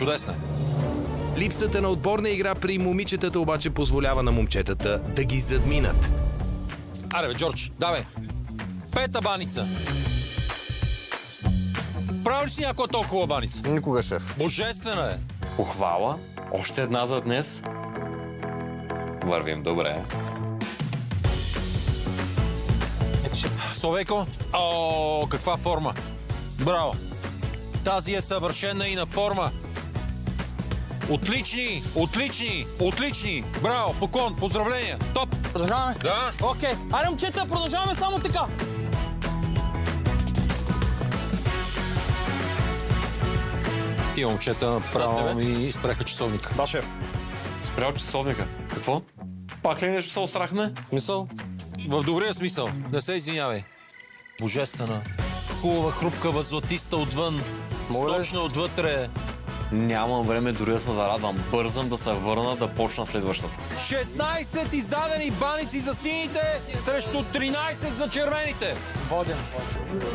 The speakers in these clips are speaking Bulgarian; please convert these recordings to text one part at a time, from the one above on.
Чудесно. Липсата на отборна игра при момичетата обаче позволява на момчетата да ги задминат. Аре бе, Джордж, давай. Пета баница. Правил ли си някоя толкова хубава баница? Никога, шеф. Божествена е. Похвала. Още една за днес. Вървим добре. Словейко. О, каква форма. Браво. Тази е съвършена и на форма. Отлични, отлични, отлични. Браво, поклон, поздравления. Топ. Продължаваме? Да. Окей. Айде, момчета, продължаваме само така. Тия момчета направо ми изпреха часовника. Да, шеф. Спрял часовника. Какво? Пак ли нещо се острахме? Смисъл? В добрия смисъл. Не се извинявай. Божествена. Хубава, хрупкава, златиста отвън. Сочна отвътре. Нямам време дори да се зарадвам. Бързам да се върна да почна следващата. 16 издадени баници за сините срещу 13 за червените. Воден.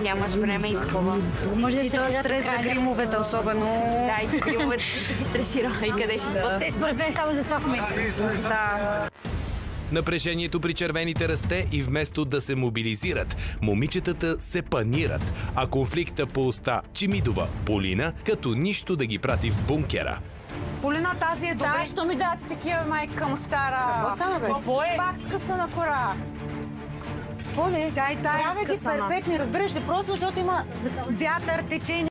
Нямаш време и такова. Може да И се този видят стрес за крайна. гримовете особено. Да, и гримовете също ги стресира. И къде ще бъдат? Те според мен само за това в момента. Да. Напрежението при червените расте и вместо да се мобилизират, момичетата се панират, а конфликта поуста Чимидова Полина като нищо да ги прати в бункера. Полина, тази е добре. Що ми дадат такива, майка му стара? Какво е? Пак скъсана кора. Поле, тя и тая е Правя ги скъсана. перфектни, разбираш ли? Просто защото има вятър, течение.